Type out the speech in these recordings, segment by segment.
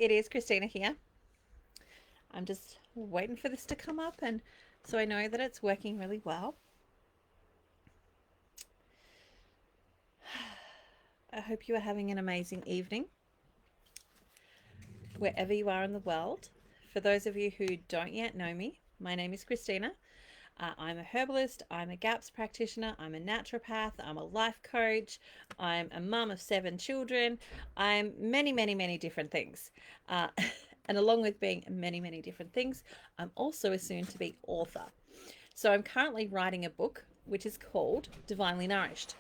it is Christina here. I'm just waiting for this to come up, and so I know that it's working really well. I hope you are having an amazing evening wherever you are in the world. For those of you who don't yet know me, my name is Christina. I'm a herbalist, I'm a GAPS practitioner, I'm a naturopath, I'm a life coach, I'm a mum of 7 children, I'm many, many, many different things. Uh, and along with being many, many different things, I'm also a soon to be author. So I'm currently writing a book which is called Divinely Nourished.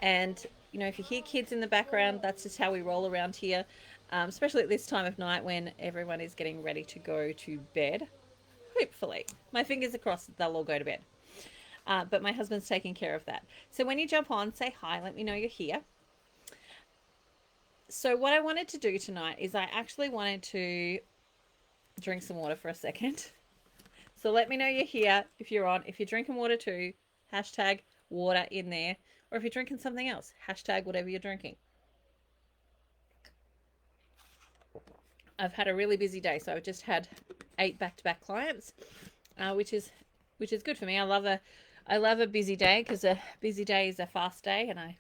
And, if you hear kids in the background, that's just how we roll around here, especially at this time of night when everyone is getting ready to go to bed. Hopefully. My fingers are crossed they'll all go to bed. But my husband's taking care of that. So when you jump on, say hi, let me know you're here. So what I wanted to do tonight is I actually wanted to drink some water for a second. So let me know you're here if you're on. If you're drinking water too, hashtag water in there. Or if you're drinking something else, hashtag whatever you're drinking. I've had a really busy day, so I've just had 8 back-to-back clients, which is good for me. I love a busy day because a busy day is a fast day, and I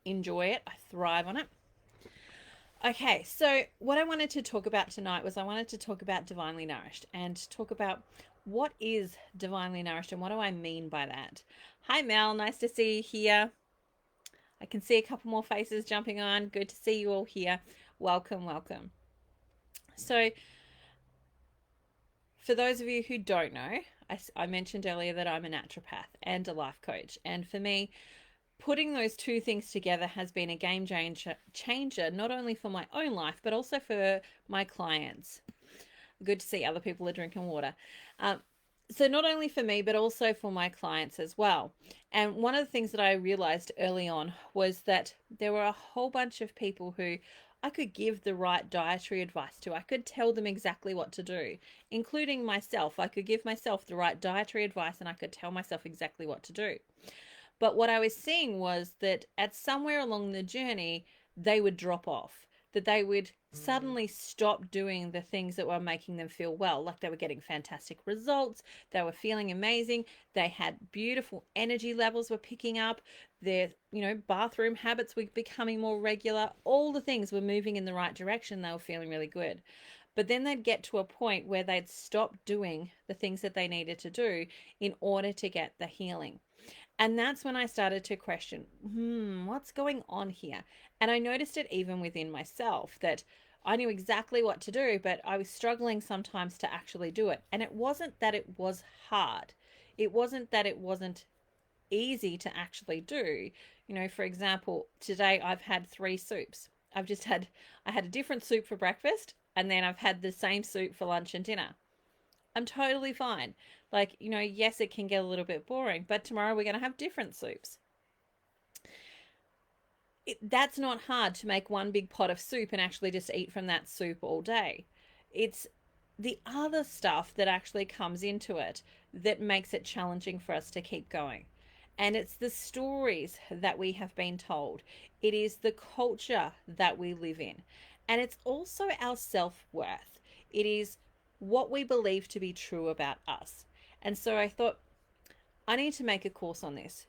enjoy it. I thrive on it. Okay, so what I wanted to talk about tonight was I wanted to talk about Divinely Nourished and talk about what is Divinely Nourished and what do I mean by that. Hi Mel, nice to see you here. I can see a couple more faces jumping on. Good to see you all here. Welcome, welcome. So for those of you who don't know, I mentioned earlier that I'm a naturopath and a life coach. And for me, putting those two things together has been a game changer, not only for my own life, but also for my clients. Good to see other people are drinking water. So not only for me, but also for my clients as well. And one of the things that I realized early on was that there were a whole bunch of people who I could give the right dietary advice to. I could tell them exactly what to do, including myself. I could give myself the right dietary advice and I could tell myself exactly what to do. But what I was seeing was that at somewhere along the journey, they would drop off, that they would suddenly stop doing the things that were making them feel well. Like they were getting fantastic results, they were feeling amazing, they had beautiful energy levels were picking up, their, bathroom habits were becoming more regular, all the things were moving in the right direction, they were feeling really good. But then they'd get to a point where they'd stop doing the things that they needed to do in order to get the healing. And that's when I started to question, what's going on here? And I noticed it even within myself that I knew exactly what to do, but I was struggling sometimes to actually do it. And it wasn't that it was hard. It wasn't that it wasn't easy to actually do. For example, today I've had 3 soups. I had a different soup for breakfast, and then I've had the same soup for lunch and dinner. I'm totally fine. Like, yes, it can get a little bit boring, but tomorrow we're going to have different soups. That's not hard to make one big pot of soup and actually just eat from that soup all day. It's the other stuff that actually comes into it that makes it challenging for us to keep going. And it's the stories that we have been told. It is the culture that we live in. And it's also our self worth. It is what we believe to be true about us. And so I thought, I need to make a course on this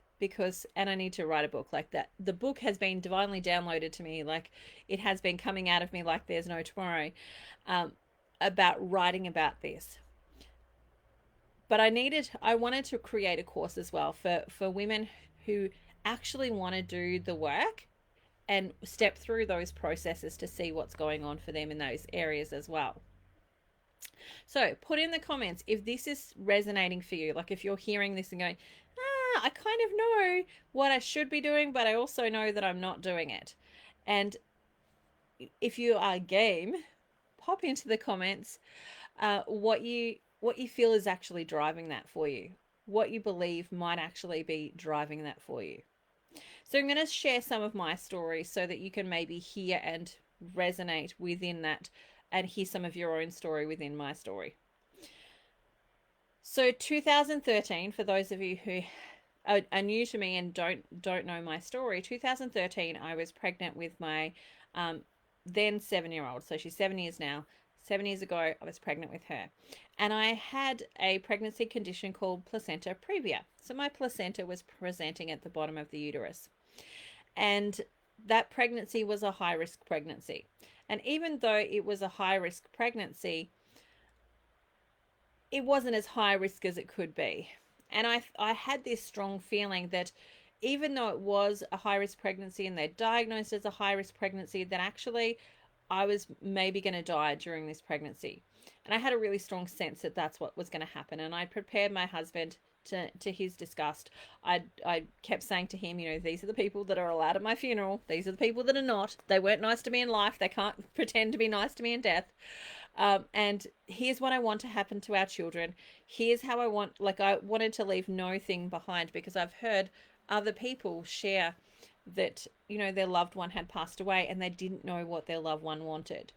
and I need to write a book like that. The book has been divinely downloaded to me, like it has been coming out of me like there's no tomorrow, about writing about this. But I wanted to create a course as well for women who actually want to do the work and step through those processes to see what's going on for them in those areas as well. So put in the comments if this is resonating for you, like if you're hearing this and going, I kind of know what I should be doing, but I also know that I'm not doing it. And if you are game, pop into the comments what you feel is actually driving that for you, what you believe might actually be driving that for you. So I'm going to share some of my stories so that you can maybe hear and resonate within that and hear some of your own story within my story. So 2013, for those of you who are new to me and don't know my story, 2013 I was pregnant with my then 7 year old. So she's 7 years now. 7 years ago, I was pregnant with her. And I had a pregnancy condition called placenta previa. So my placenta was presenting at the bottom of the uterus. And that pregnancy was a high risk pregnancy. And even though it was a high risk pregnancy, it wasn't as high risk as it could be. And I had this strong feeling that even though it was a high risk pregnancy and they diagnosed it as a high risk pregnancy, that actually I was maybe going to die during this pregnancy. And I had a really strong sense that that's what was going to happen. And I prepared my husband to his disgust. I kept saying to him, these are the people that are allowed at my funeral. These are the people that are not. They weren't nice to me in life. They can't pretend to be nice to me in death. And here's what I want to happen to our children. Here's how I wanted to leave no thing behind, because I've heard other people share that, their loved one had passed away and they didn't know what their loved one wanted.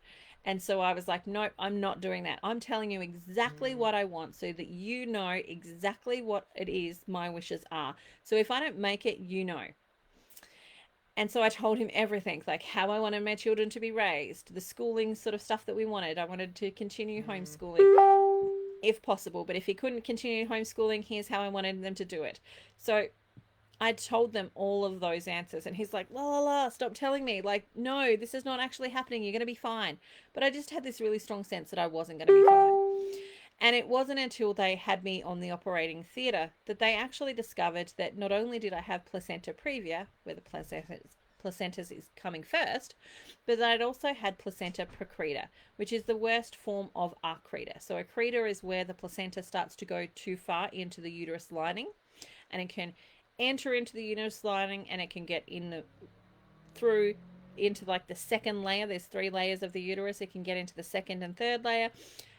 And so I was like, nope, I'm not doing that. I'm telling you exactly what I want so that you know exactly what it is my wishes are. So if I don't make it, you know. And so I told him everything, like how I wanted my children to be raised, the schooling sort of stuff that we wanted. I wanted to continue homeschooling if possible, but if he couldn't continue homeschooling, here's how I wanted them to do it. So I told them all of those answers, and he's like, la la la, stop telling me. Like, no, this is not actually happening. You're going to be fine. But I just had this really strong sense that I wasn't going to be fine. And it wasn't until they had me on the operating theatre that they actually discovered that not only did I have placenta previa, where the placenta is coming first, but that I'd also had placenta procreta, which is the worst form of accreta. So accreta is where the placenta starts to go too far into the uterus lining, and it can enter into the uterus lining, and it can get through into like the second layer. There's 3 layers of the uterus. It can get into the second and third layer,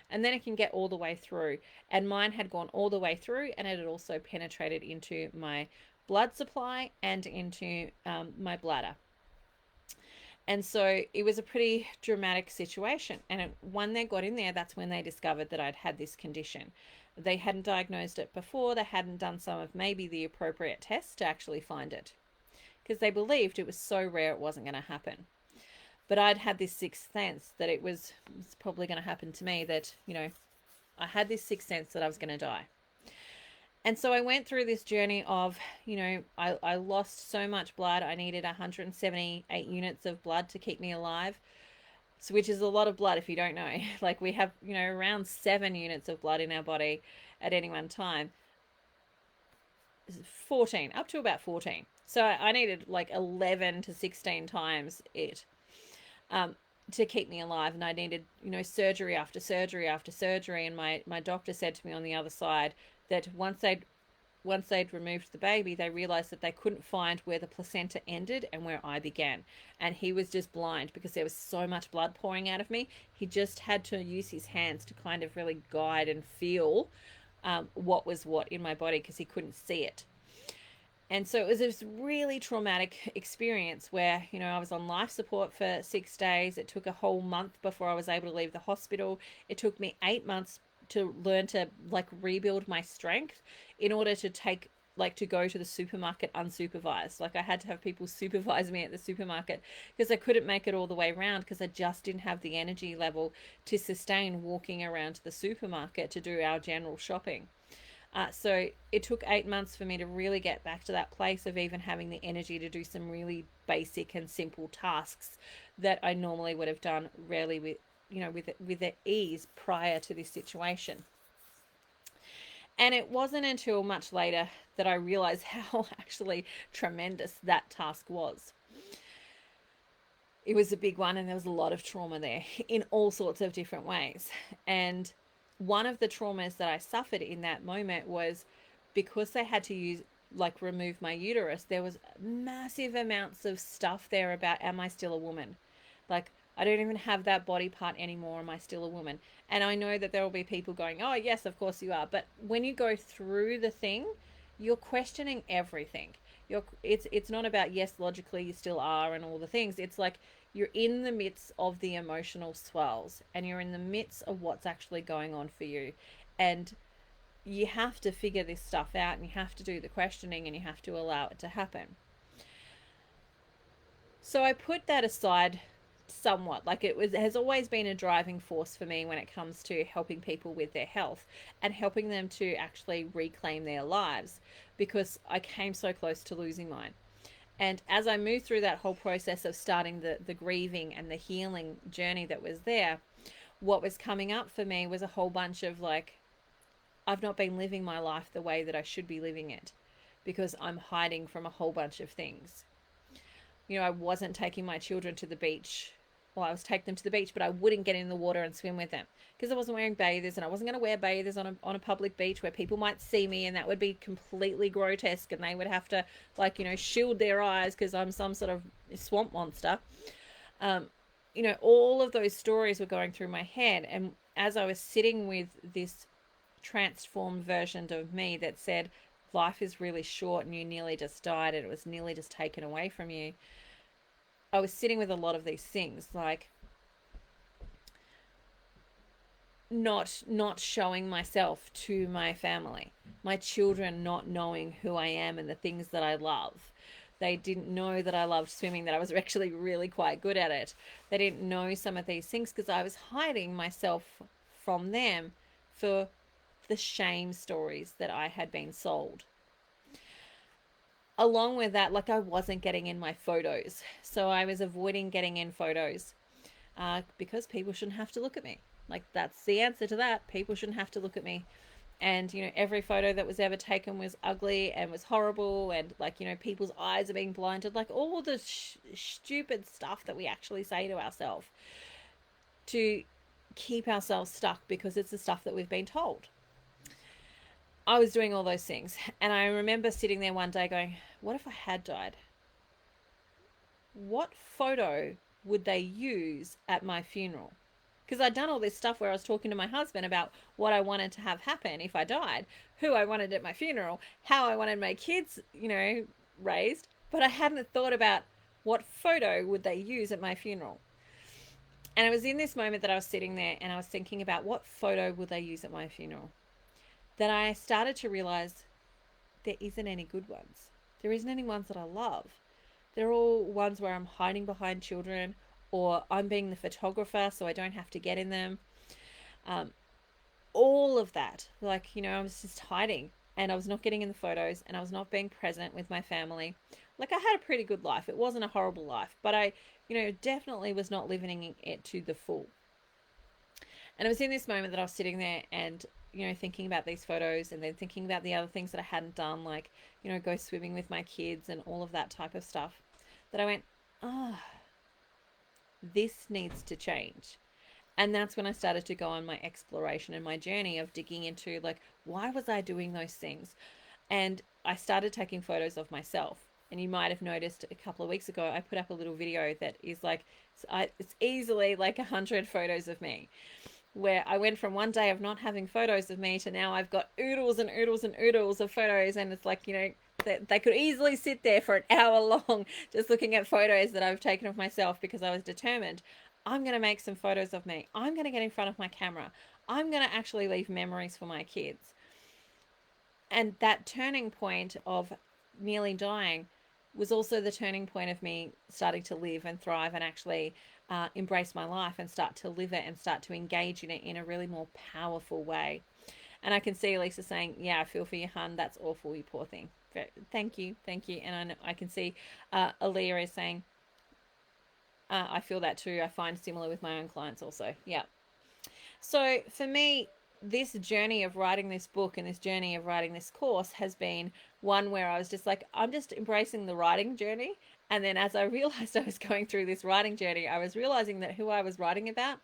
and then it can get all the way through. And mine had gone all the way through, and it had also penetrated into my blood supply and into my bladder. And so it was a pretty dramatic situation. And when they got in there, that's when they discovered that I'd had this condition. They hadn't diagnosed it before. They hadn't done some of maybe the appropriate tests to actually find it, because they believed it was so rare it wasn't going to happen. But I'd had this sixth sense that it was probably going to happen to me, that, I had this sixth sense that I was going to die. And so I went through this journey of, I lost so much blood. I needed 178 units of blood to keep me alive. So, which is a lot of blood if you don't know. Like, we have, around 7 units of blood in our body at any one time. 14, up to about 14. So I needed like 11 to 16 times it to keep me alive. And I needed, surgery after surgery after surgery. And my doctor said to me on the other side that once they'd removed the baby, they realized that they couldn't find where the placenta ended and where I began. And he was just blind because there was so much blood pouring out of me. He just had to use his hands to kind of really guide and feel what was what in my body, because he couldn't see it. And so it was this really traumatic experience where, I was on life support for 6 days. It took a whole month before I was able to leave the hospital. It took me 8 months to learn to rebuild my strength in order to to go to the supermarket unsupervised. Like, I had to have people supervise me at the supermarket because I couldn't make it all the way around, because I just didn't have the energy level to sustain walking around to the supermarket to do our general shopping. So it took 8 months for me to really get back to that place of even having the energy to do some really basic and simple tasks that I normally would have done rarely with the ease prior to this situation. And it wasn't until much later that I realized how actually tremendous that task was. It was a big one, and there was a lot of trauma there in all sorts of different ways. And one of the traumas that I suffered in that moment was because they had to remove my uterus, there was massive amounts of stuff there about, am I still a woman? Like, I don't even have that body part anymore. Am I still a woman? And I know that there will be people going, oh, yes, of course you are. But when you go through the thing, you're questioning everything. It's not about, yes, logically you still are and all the things. It's like you're in the midst of the emotional swells, and you're in the midst of what's actually going on for you. And you have to figure this stuff out, and you have to do the questioning, and you have to allow it to happen. So I put that aside somewhat. Like it has always been a driving force for me when it comes to helping people with their health and helping them to actually reclaim their lives, because I came so close to losing mine. And as I moved through that whole process of starting the grieving and the healing journey that was there, what was coming up for me was a whole bunch of like, I've not been living my life the way that I should be living it because I'm hiding from a whole bunch of things. You know, I wasn't taking my children to the beach. Well, I was taking them to the beach, but I wouldn't get in the water and swim with them because I wasn't wearing bathers, and I wasn't going to wear bathers on a public beach where people might see me, and that would be completely grotesque, and they would have to, like, you know, shield their eyes because I'm some sort of swamp monster. Um, you know, all of those stories were going through my head, and as I was sitting with this transformed version of me that said, life is really short and you nearly just died and it was nearly just taken away from you, I was sitting with a lot of these things, like not showing myself to my family, my children not knowing who I am and the things that I love. They didn't know that I loved swimming, that I was actually really quite good at it. They didn't know some of these things because I was hiding myself from them for the shame stories that I had been sold. Along with that, like, I wasn't getting in my photos. So I was avoiding getting in photos because people shouldn't have to look at me. Like, that's the answer to that. People shouldn't have to look at me. And, you know, every photo that was ever taken was ugly and was horrible. And, like, you know, people's eyes are being blinded. Like, all the stupid stuff that we actually say to ourselves to keep ourselves stuck because it's the stuff that we've been told. I was doing all those things. And I remember sitting there one day going, what if I had died? What photo would they use at my funeral? Because I'd done all this stuff where I was talking to my husband about what I wanted to have happen if I died, who I wanted at my funeral, how I wanted my kids, you know, raised. But I hadn't thought about what photo would they use at my funeral. And it was in this moment that I was sitting there and I was thinking about what photo would they use at my funeral, that I started to realize there isn't any good ones. There isn't any ones that I love. They're all ones where I'm hiding behind children, or I'm being the photographer so I don't have to get in them. Um, all of that, like, you know, I was just hiding and I was not getting in the photos and I was not being present with my family. Like, I had a pretty good life. It wasn't a horrible life, but I, you know, definitely was not living it to the full. And it was in this moment that I was sitting there and, you know, thinking about these photos and then thinking about the other things that I hadn't done, like, you know, go swimming with my kids and all of that type of stuff, that I went, oh, this needs to change. And that's when I started to go on my exploration and my journey of digging into, like, why was I doing those things? And I started taking photos of myself. And you might have noticed a couple of weeks ago, I put up a little video that is like, it's easily like 100 photos of me, where I went from one day of not having photos of me to now I've got oodles and oodles and oodles of photos. And it's like, you know, they could easily sit there for an hour long just looking at photos that I've taken of myself, because I was determined, I'm going to make some photos of me. I'm going to get in front of my camera. I'm going to actually leave memories for my kids. And that turning point of nearly dying was also the turning point of me starting to live and thrive and actually embrace my life and start to live it and start to engage in it in a really more powerful way. And I can see Lisa saying, yeah, I feel for you, hun. That's awful, you poor thing. Thank you. Thank you. And I can see Aaliyah is saying, I feel that too. I find similar with my own clients also. Yeah. So for me, this journey of writing this book and this journey of writing this course has been one where I was just like, I'm just embracing the writing journey. And then as I realized I was going through this writing journey, I was realizing that who I was writing about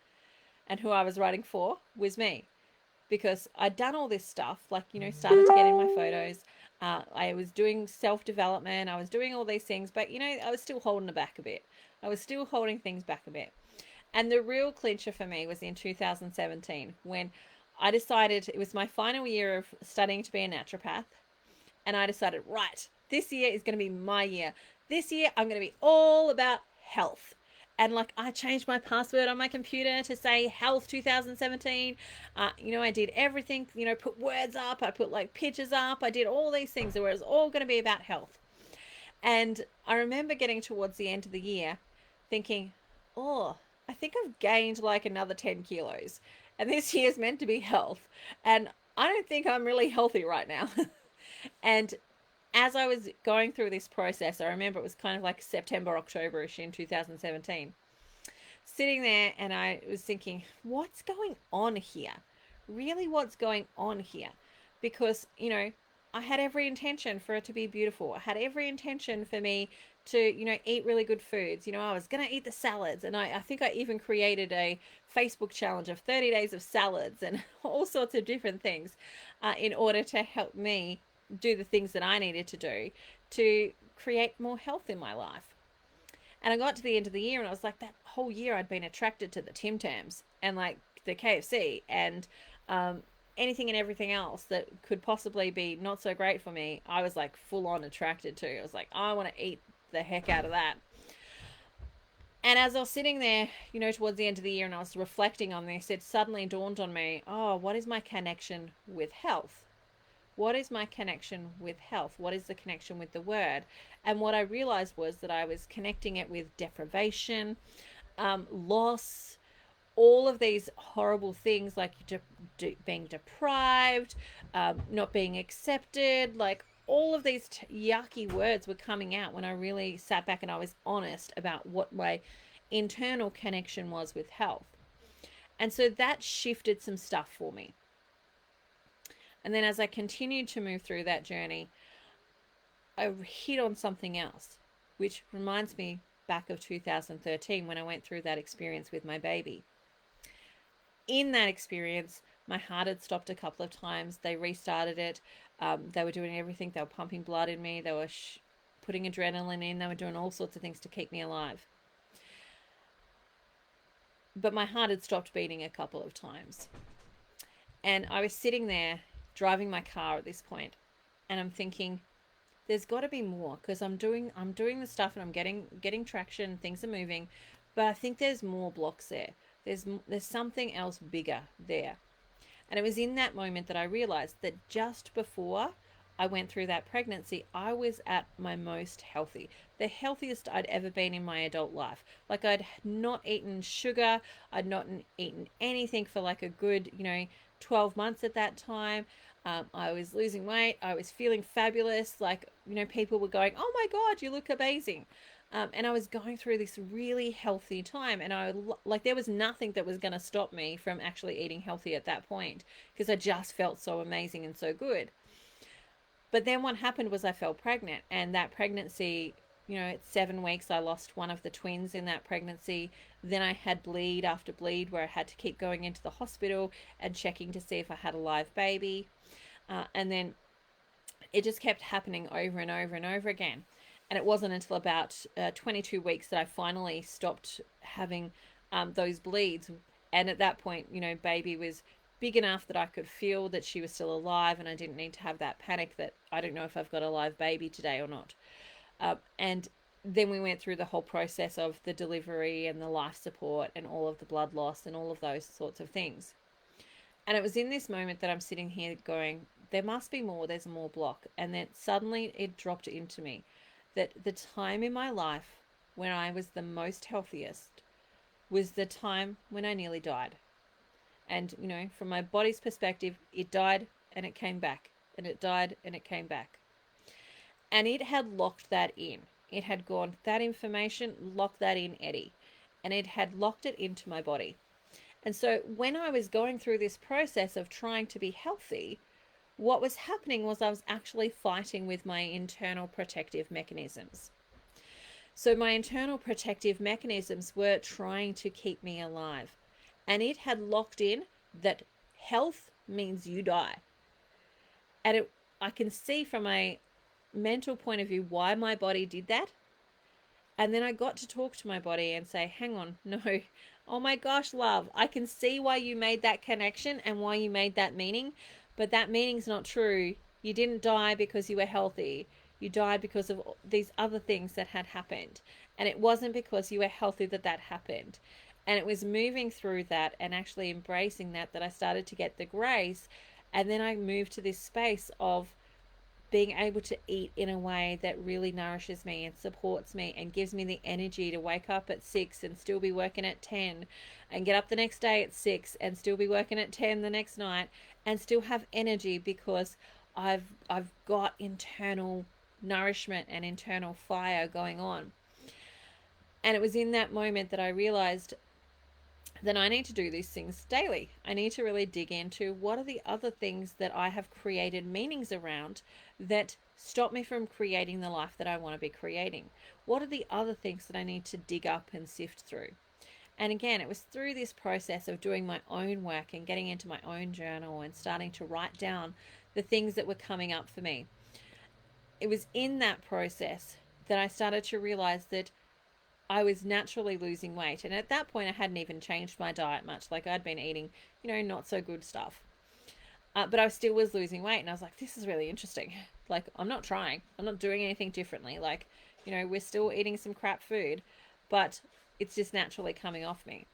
and who I was writing for was me. Because I'd done all this stuff, like, you know, started to get in my photos. I was doing self-development. I was doing all these things, but, you know, I was still holding it back a bit. I was still holding things back a bit. And the real clincher for me was in 2017 when I decided, it was my final year of studying to be a naturopath. And I decided, right, this year is going to be my year. This year I'm going to be all about health. And like, I changed my password on my computer to say health 2017. You know, I did everything, you know, put words up. I put like pictures up. I did all these things where it was all going to be about health. And I remember getting towards the end of the year thinking, oh, I think I've gained like another 10 kilos. And this year's meant to be health. And I don't think I'm really healthy right now. And as I was going through this process, I remember it was kind of like September, October-ish in 2017, sitting there and I was thinking, what's going on here? Really, what's going on here? Because, I had every intention for it to be beautiful. I had every intention for me to, eat really good foods. I was going to eat the salads. And I think I even created a Facebook challenge of 30 days of salads and all sorts of different things in order to help me do the things that I needed to do to create more health in my life. And I got to the end of the year and I was like, that whole year I'd been attracted to the Tim Tams and like the KFC and anything and everything else that could possibly be not so great for me. I was like full on attracted to. I was like, I want to eat the heck out of that. And as I was sitting there, towards the end of the year and I was reflecting on this, it suddenly dawned on me, oh, what is my connection with health? What is my connection with health? What is the connection with the word? And what I realized was that I was connecting it with deprivation, loss, all of these horrible things like being deprived, not being accepted, like all of these yucky words were coming out when I really sat back and I was honest about what my internal connection was with health. And so that shifted some stuff for me. And then as I continued to move through that journey, I hit on something else, which reminds me back of 2013 when I went through that experience with my baby. In that experience, my heart had stopped a couple of times. They restarted it. They were doing everything. They were pumping blood in me. They were putting adrenaline in. They were doing all sorts of things to keep me alive. But my heart had stopped beating a couple of times. And I was sitting there driving my car at this point, and I'm thinking, there's got to be more because I'm doing the stuff and I'm getting traction. Things are moving, but I think there's more blocks there. There's something else bigger there. And it was in that moment that I realized that just before I went through that pregnancy, I was at my most healthy, the healthiest I'd ever been in my adult life. Like I'd not eaten sugar, I'd not eaten anything for like a good, 12 months at that time. I was losing weight. I was feeling fabulous. Like, people were going, oh my God, you look amazing. And I was going through this really healthy time. And there was nothing that was going to stop me from actually eating healthy at that point because I just felt so amazing and so good. But then what happened was I fell pregnant, and that pregnancy, at 7 weeks, I lost one of the twins in that pregnancy. Then I had bleed after bleed where I had to keep going into the hospital and checking to see if I had a live baby. And then it just kept happening over and over and over again. And it wasn't until about 22 weeks that I finally stopped having those bleeds. And at that point, baby was big enough that I could feel that she was still alive and I didn't need to have that panic that I don't know if I've got a live baby today or not. And then we went through the whole process of the delivery and the life support and all of the blood loss and all of those sorts of things. And it was in this moment that I'm sitting here going, there must be more, there's more block. And then suddenly it dropped into me that the time in my life when I was the most healthiest was the time when I nearly died. And, from my body's perspective, it died and it came back, and it died and it came back. And it had locked that in. It had gone, that information, lock that in, Eddie. And it had locked it into my body. And so when I was going through this process of trying to be healthy, what was happening was I was actually fighting with my internal protective mechanisms. So my internal protective mechanisms were trying to keep me alive. And it had locked in that health means you die. And I can see from a mental point of view why my body did that. And then I got to talk to my body and say, hang on, no, oh my gosh, love, I can see why you made that connection and why you made that meaning, but that meaning's not true. You didn't die because you were healthy. You died because of these other things that had happened. And it wasn't because you were healthy that happened. And it was moving through that and actually embracing that I started to get the grace. And then I moved to this space of being able to eat in a way that really nourishes me and supports me and gives me the energy to wake up at 6 and still be working at 10 and get up the next day at 6 and still be working at 10 the next night and still have energy because I've got internal nourishment and internal fire going on. And it was in that moment that I realized then I need to do these things daily. I need to really dig into what are the other things that I have created meanings around that stop me from creating the life that I want to be creating. What are the other things that I need to dig up and sift through? And again, it was through this process of doing my own work and getting into my own journal and starting to write down the things that were coming up for me. It was in that process that I started to realize that I was naturally losing weight. And at that point, I hadn't even changed my diet much. Like I'd been eating, not so good stuff. But I still was losing weight. And I was like, this is really interesting. Like, I'm not trying. I'm not doing anything differently. Like, we're still eating some crap food, but it's just naturally coming off me.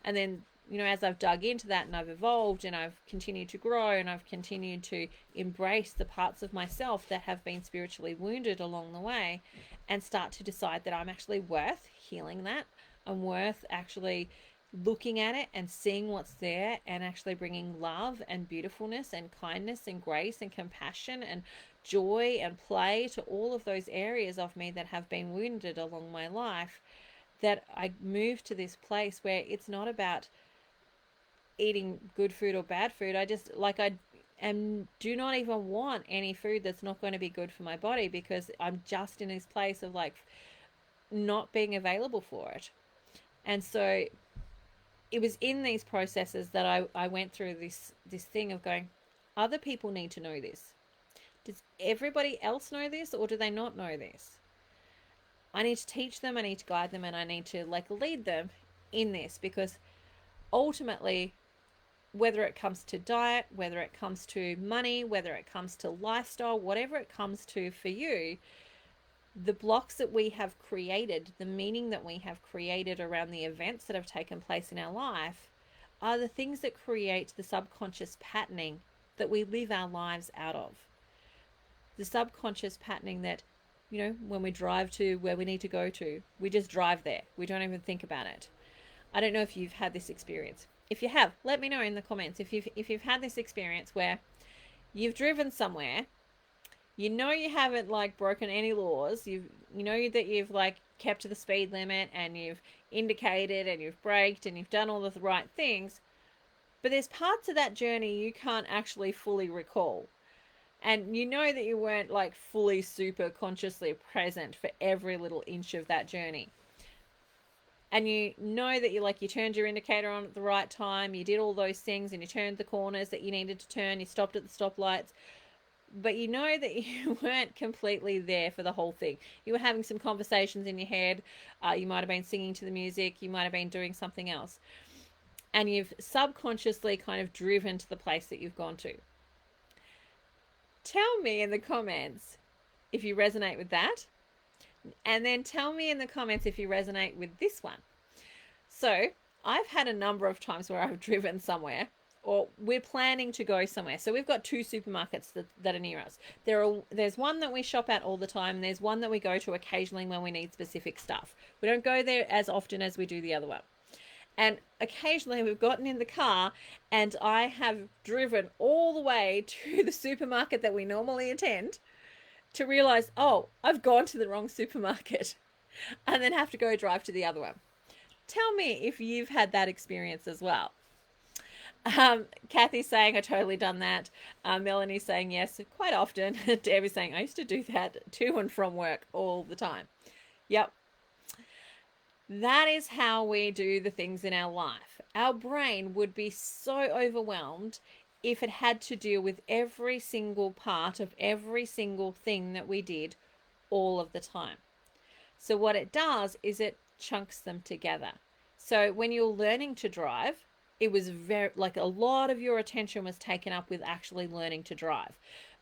And then, as I've dug into that and I've evolved and I've continued to grow and I've continued to embrace the parts of myself that have been spiritually wounded along the way and start to decide that I'm actually worth healing that. I'm worth actually looking at it and seeing what's there and actually bringing love and beautifulness and kindness and grace and compassion and joy and play to all of those areas of me that have been wounded along my life, that I moved to this place where it's not about eating good food or bad food. I just do not even want any food that's not going to be good for my body, because I'm just in this place of like not being available for it. And so it was in these processes that I went through this thing of going, other people need to know this. Does everybody else know this, or do they not know this? I need to teach them, I need to guide them, and I need to lead them in this, because ultimately, whether it comes to diet, whether it comes to money, whether it comes to lifestyle, whatever it comes to for you, the blocks that we have created, the meaning that we have created around the events that have taken place in our life, are the things that create the subconscious patterning that we live our lives out of. The subconscious patterning that, when we drive to where we need to go to, we just drive there. We don't even think about it. I don't know if you've had this experience. If you have, let me know in the comments if you've had this experience where you've driven somewhere, you haven't broken any laws, you know that you've kept to the speed limit and you've indicated and you've braked and you've done all of the right things, but there's parts of that journey you can't actually fully recall. And that you weren't fully super consciously present for every little inch of that journey. And that you turned your indicator on at the right time, you did all those things, and you turned the corners that you needed to turn, you stopped at the stoplights, but that you weren't completely there for the whole thing. You were having some conversations in your head, you might have been singing to the music, you might have been doing something else, and you've subconsciously kind of driven to the place that you've gone to. Tell me in the comments if you resonate with that. And then tell me in the comments if you resonate with this one. So I've had a number of times where I've driven somewhere, or we're planning to go somewhere. So we've got 2 supermarkets that are near us. There's one that we shop at all the time, and there's one that we go to occasionally when we need specific stuff. We don't go there as often as we do the other one. And occasionally we've gotten in the car and I have driven all the way to the supermarket that we normally attend to realize, oh, I've gone to the wrong supermarket, and then have to go drive to the other one. Tell me if you've had that experience as well. Kathy's saying, I totally done that. Melanie's saying, yes, quite often. Deb is saying, I used to do that to and from work all the time. Yep. That is how we do the things in our life. Our brain would be so overwhelmed if it had to deal with every single part of every single thing that we did all of the time. So what it does is it chunks them together. So when you're learning to drive, it was very a lot of your attention was taken up with actually learning to drive,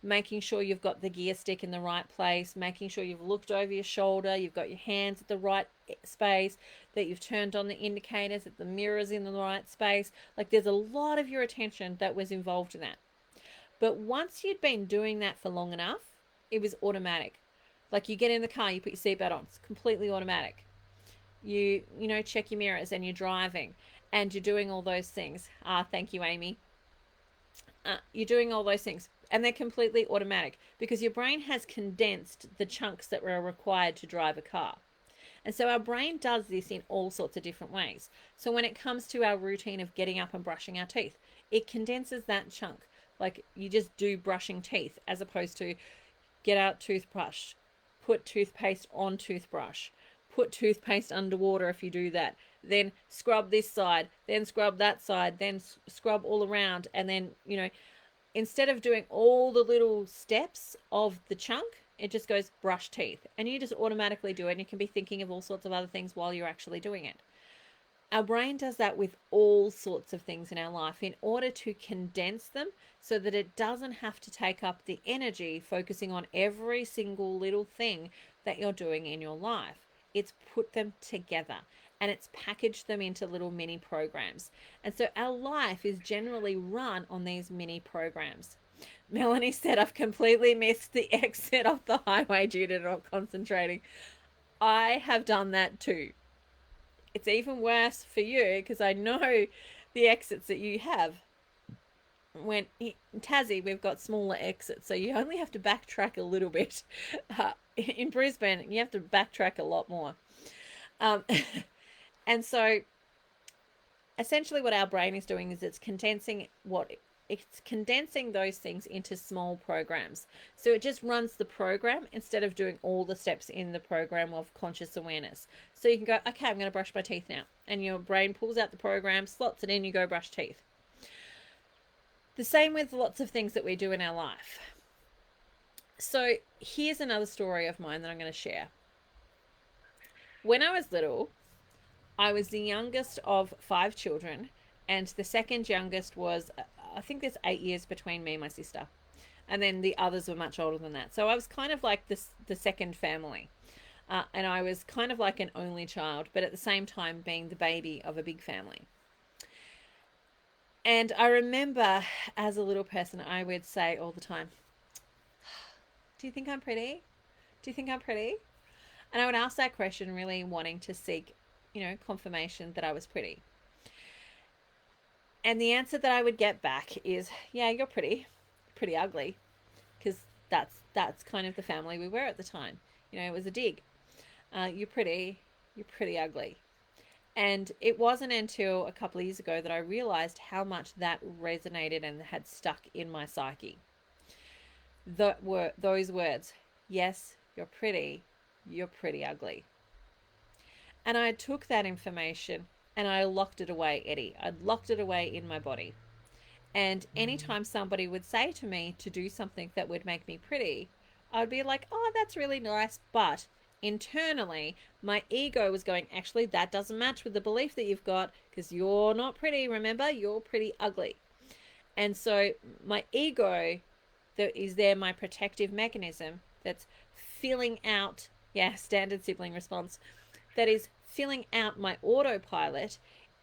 making sure you've got the gear stick in the right place, making sure you've looked over your shoulder, you've got your hands at the right space, that you've turned on the indicators, that the mirror's in the right space. There's a lot of your attention that was involved in that. But once you'd been doing that for long enough, it was automatic. Like you get in the car, you put your seatbelt on, it's completely automatic. You check your mirrors and you're driving and you're doing all those things. Thank you, Amy. You're doing all those things and they're completely automatic because your brain has condensed the chunks that were required to drive a car. And so our brain does this in all sorts of different ways. So when it comes to our routine of getting up and brushing our teeth, it condenses that chunk. Like you just do brushing teeth as opposed to get out toothbrush, put toothpaste on toothbrush, put toothpaste underwater if you do that, then scrub this side, then scrub that side, then scrub all around, and then, instead of doing all the little steps of the chunk, it just goes brush teeth. And you just automatically do it, and you can be thinking of all sorts of other things while you're actually doing it. Our brain does that with all sorts of things in our life in order to condense them so that it doesn't have to take up the energy focusing on every single little thing that you're doing in your life. It's put them together and it's packaged them into little mini programs. And so our life is generally run on these mini programs. Melanie said, I've completely missed the exit off the highway due to not concentrating. I have done that too. It's even worse for you because I know the exits that you have. When in Tassie, we've got smaller exits, so you only have to backtrack a little bit. In Brisbane, you have to backtrack a lot more. And so essentially what our brain is doing is it's condensing those things into small programs. So it just runs the program instead of doing all the steps in the program of conscious awareness. So you can go, okay, I'm going to brush my teeth now. And your brain pulls out the program, slots it in, you go brush teeth. The same with lots of things that we do in our life. So here's another story of mine that I'm going to share. When I was little, I was the youngest of 5 children, and the second youngest was, I think there's 8 years between me and my sister. And then the others were much older than that. So I was kind of like the second family. And I was kind of like an only child, but at the same time being the baby of a big family. And I remember as a little person, I would say all the time, do you think I'm pretty? Do you think I'm pretty? And I would ask that question really wanting to seek, confirmation that I was pretty. And the answer that I would get back is, yeah, you're pretty ugly. Because that's kind of the family we were at the time. It was a dig. You're pretty ugly. And it wasn't until a couple of years ago that I realized how much that resonated and had stuck in my psyche. Those words, yes, you're pretty ugly. And I took that information and I locked it away, Eddie. I'd locked it away in my body. And anytime somebody would say to me to do something that would make me pretty, I'd be like, oh, that's really nice. But internally, my ego was going, actually, that doesn't match with the belief that you've got because you're not pretty. Remember, you're pretty ugly. And so my ego that is there, my protective mechanism that's filling out, standard sibling response, that is filling out my autopilot,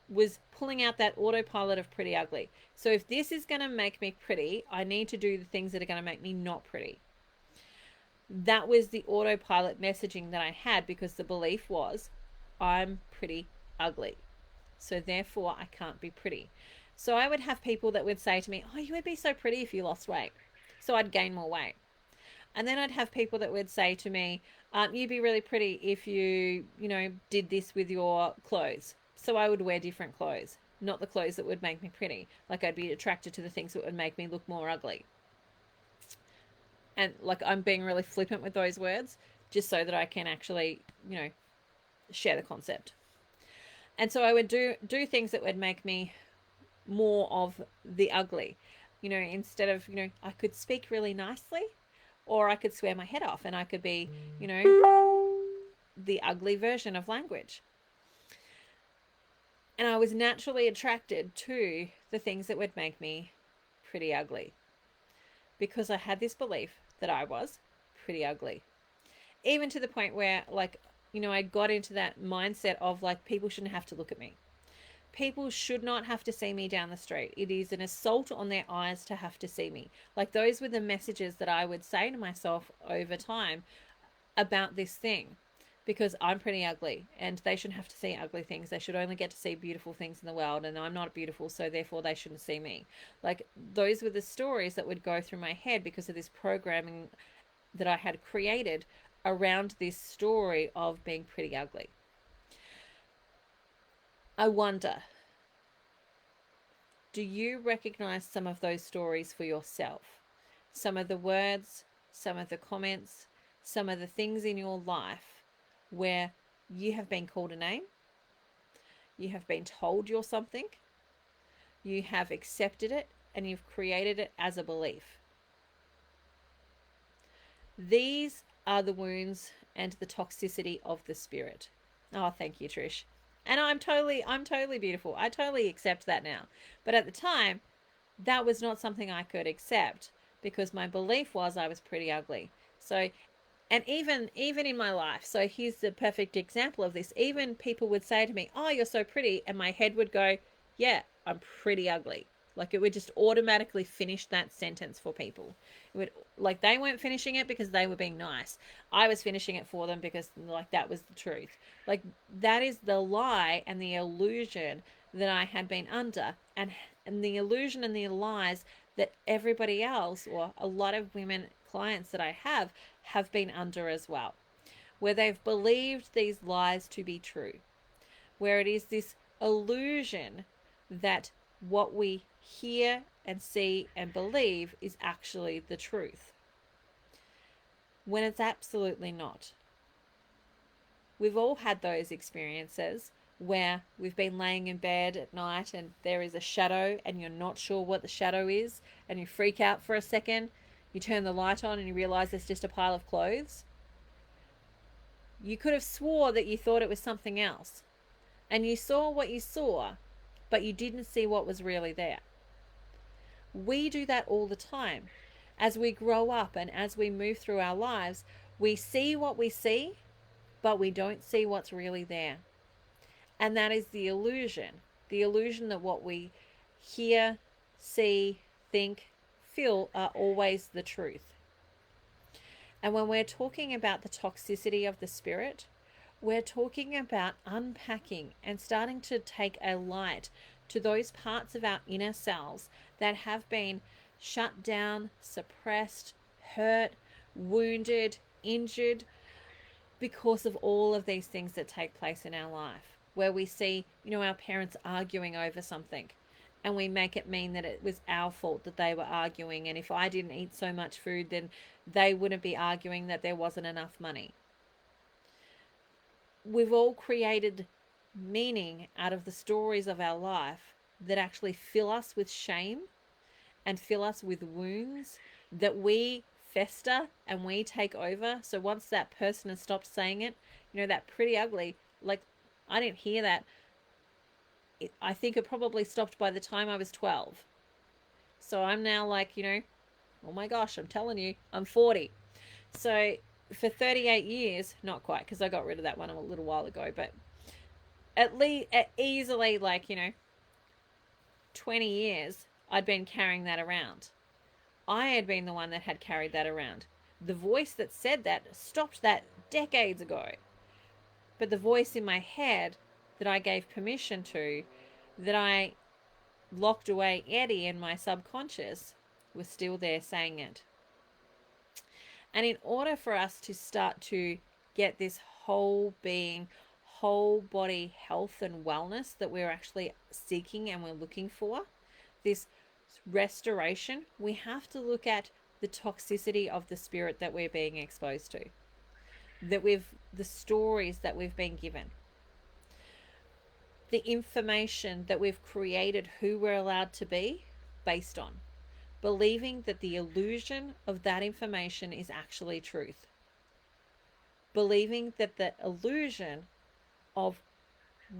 was pulling out that autopilot of pretty ugly. So if this is going to make me pretty, I need to do the things that are going to make me not pretty. That was the autopilot messaging that I had because the belief was, I'm pretty ugly. So therefore I can't be pretty. So I would have people that would say to me, oh, you would be so pretty if you lost weight. So I'd gain more weight. And then I'd have people that would say to me, you'd be really pretty if you did this with your clothes. So I would wear different clothes, not the clothes that would make me pretty. Like I'd be attracted to the things that would make me look more ugly. And like I'm being really flippant with those words just so that I can actually, share the concept. And so I would do things that would make me more of the ugly. Instead of, I could speak really nicely or I could swear my head off and I could be, the ugly version of language. And I was naturally attracted to the things that would make me pretty ugly because I had this belief that I was pretty ugly. Even to the point where, I got into that mindset of, people shouldn't have to look at me. People should not have to see me down the street. It is an assault on their eyes to have to see me. Like, those were the messages that I would say to myself over time about this thing, because I'm pretty ugly and they shouldn't have to see ugly things. They should only get to see beautiful things in the world, and I'm not beautiful, so therefore they shouldn't see me. Like, those were the stories that would go through my head because of this programming that I had created around this story of being pretty ugly. I wonder, do you recognize some of those stories for yourself? Some of the words, some of the comments, some of the things in your life where you have been called a name, you have been told you're something, you have accepted it, and you've created it as a belief. These are the wounds and the toxicity of the spirit. Oh, thank you, Trish. And I'm totally beautiful. I totally accept that now. But at the time, that was not something I could accept because my belief was I was pretty ugly. So, and even in my life, so here's the perfect example of this. Even people would say to me, "Oh, you're so pretty," and my head would go, "Yeah, I'm pretty ugly." Like, it would just automatically finish that sentence for people. It would, like, they weren't finishing it because they were being nice. I was finishing it for them because, like, that was the truth. Like, that is the lie and the illusion that I had been under, and the illusion and the lies that everybody else, or a lot of women clients that I have been under as well, where they've believed these lies to be true, where it is this illusion that what we hear and see and believe is actually the truth, when it's absolutely not. We've all had those experiences where we've been laying in bed at night and there is a shadow and you're not sure what the shadow is, and you freak out for a second. You turn the light on and you realize it's just a pile of clothes. You could have swore that you thought it was something else, and you saw what you saw, but you didn't see what was really there. We do that all the time. As we grow up and as we move through our lives, we see what we see, but we don't see what's really there. And that is the illusion that what we hear, see, think, feel are always the truth. And when we're talking about the toxicity of the spirit, we're talking about unpacking and starting to take a light to those parts of our inner selves that have been shut down, suppressed, hurt, wounded, injured, because of all of these things that take place in our life, where we see, our parents arguing over something, and we make it mean that it was our fault that they were arguing, and if I didn't eat so much food, then they wouldn't be arguing that there wasn't enough money. We've all created meaning out of the stories of our life that actually fill us with shame and fill us with wounds that we fester and we take over. So once that person has stopped saying it, that pretty ugly, like, I didn't hear that. I think it probably stopped by the time I was 12. So I'm now like, oh my gosh, I'm telling you, I'm 40. So for 38 years, not quite, because I got rid of that one a little while ago, but at least easily, like, 20 years, I'd been carrying that around. I had been the one that had carried that around. The voice that said that stopped that decades ago. But the voice in my head that I gave permission to, that I locked away Eddie in my subconscious, was still there saying it. And in order for us to start to get this whole being, whole body health and wellness that we're actually seeking and we're looking for, this restoration, we have to look at the toxicity of the spirit that we're being exposed to, the stories that we've been given, the information that we've created who we're allowed to be based on, believing that the illusion of that information is actually truth, believing that the illusion of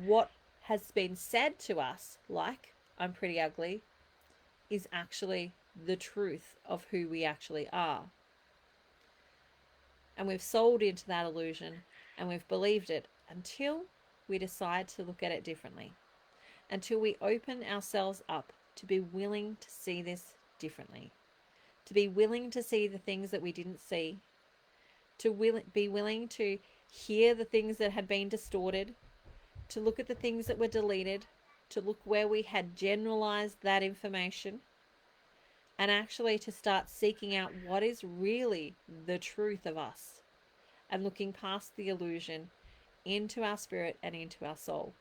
what has been said to us, like, I'm pretty ugly, is actually the truth of who we actually are. And we've sold into that illusion and we've believed it until we decide to look at it differently. until we open ourselves up to be willing to see this differently, to be willing to see the things that we didn't see, to be willing to hear the things that had been distorted, to look at the things that were deleted, to look where we had generalized that information, and actually to start seeking out what is really the truth of us and looking past the illusion into our spirit and into our soul.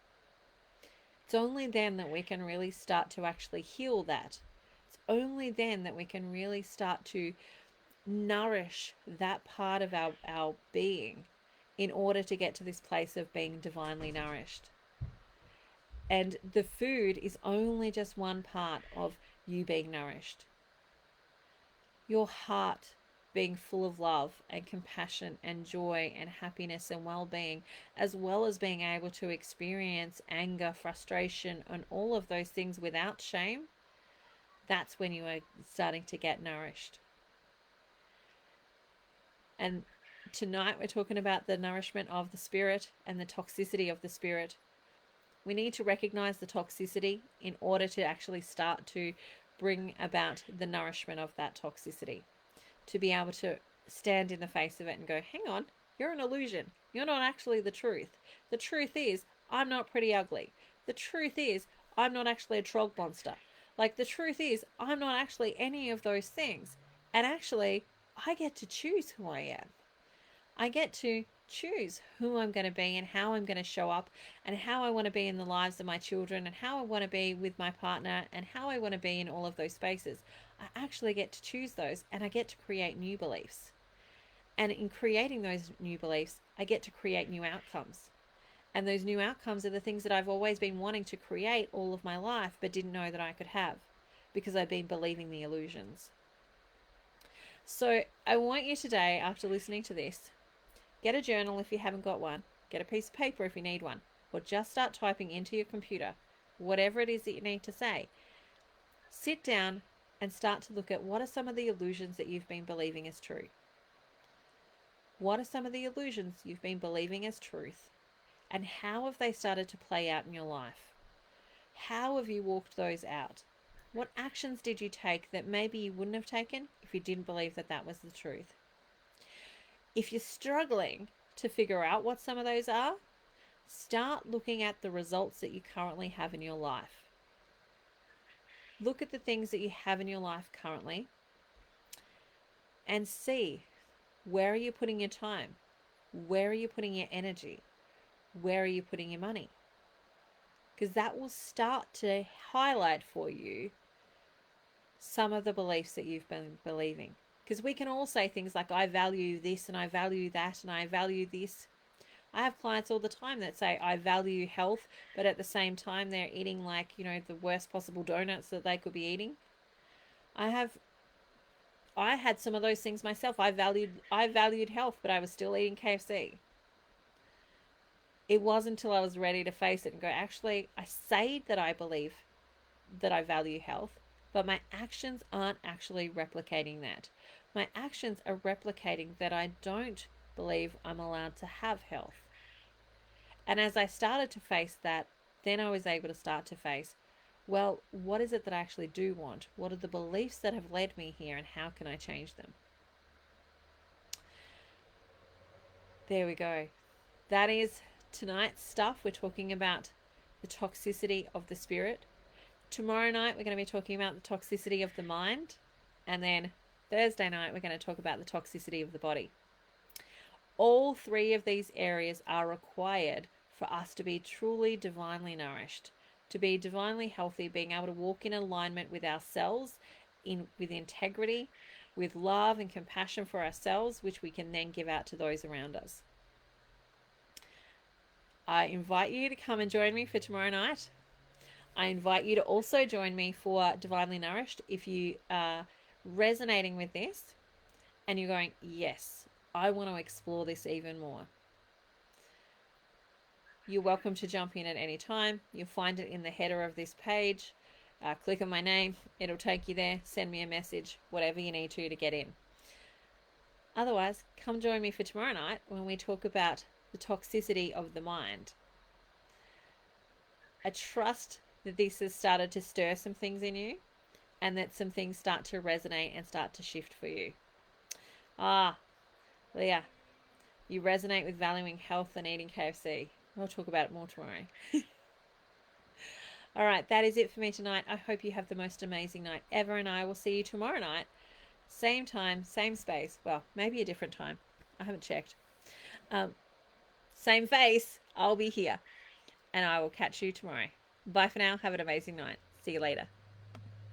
It's only then that we can really start to actually heal that. It's only then that we can really start to nourish that part of our being in order to get to this place of being divinely nourished. And the food is only just one part of you being nourished. Your heart being full of love and compassion and joy and happiness and well-being, as well as being able to experience anger, frustration, and all of those things without shame, that's when you are starting to get nourished. And tonight we're talking about the nourishment of the spirit and the toxicity of the spirit. We need to recognize the toxicity in order to actually start to bring about the nourishment of that toxicity. To be able to stand in the face of it and go, hang on, you're an illusion. You're not actually the truth. The truth is, I'm not pretty ugly. The truth is, I'm not actually a troll monster. Like, the truth is, I'm not actually any of those things. And actually, I get to choose who I am. I get to choose who I'm going to be and how I'm going to show up and how I want to be in the lives of my children and how I want to be with my partner and how I want to be in all of those spaces. I actually get to choose those, and I get to create new beliefs. And in creating those new beliefs, I get to create new outcomes. And those new outcomes are the things that I've always been wanting to create all of my life, but didn't know that I could have because I've been believing the illusions. So I want you today, after listening to this, get a journal if you haven't got one, get a piece of paper if you need one, or just start typing into your computer whatever it is that you need to say. Sit down and start to look at what are some of the illusions that you've been believing as true. What are some of the illusions you've been believing as truth? And how have they started to play out in your life? How have you walked those out? What actions did you take that maybe you wouldn't have taken if you didn't believe that that was the truth? If you're struggling to figure out what some of those are, start looking at the results that you currently have in your life. Look at the things that you have in your life currently and see, where are you putting your time? Where are you putting your energy? Where are you putting your money? Because that will start to highlight for you some of the beliefs that you've been believing. Because we can all say things like, I value this and I value that and I value this. I have clients all the time that say, I value health, but at the same time, they're eating like, the worst possible donuts that they could be eating. I had some of those things myself. I valued health, but I was still eating KFC. It wasn't until I was ready to face it and go, actually, I say that I believe that I value health, but my actions aren't actually replicating that. My actions are replicating that I don't believe I'm allowed to have health. And as I started to face that, then I was able to start to face, well, what is it that I actually do want? What are the beliefs that have led me here, and how can I change them? There we go. That is tonight's stuff. We're talking about the toxicity of the spirit. Tomorrow night, we're going to be talking about the toxicity of the mind. And then Thursday night, we're going to talk about the toxicity of the body. All three of these areas are required for us to be truly divinely nourished, to be divinely healthy, being able to walk in alignment with ourselves, with integrity, with love and compassion for ourselves, which we can then give out to those around us. I invite you to come and join me for tomorrow night. I invite you to also join me for Divinely Nourished if you are resonating with this and you're going, yes, I want to explore this even more. You're welcome to jump in at any time. You'll find it in the header of this page. Click on my name. It'll take you there. Send me a message, whatever you need to get in. Otherwise, come join me for tomorrow night when we talk about the toxicity of the mind. I trust that this has started to stir some things in you and that some things start to resonate and start to shift for you. Ah, Leah, you resonate with valuing health and eating KFC. We'll talk about it more tomorrow. All right, that is it for me tonight. I hope you have the most amazing night ever, and I will see you tomorrow night. Same time, same space. Well, maybe a different time. I haven't checked. Same face. I'll be here, and I will catch you tomorrow. Bye for now. Have an amazing night. See you later.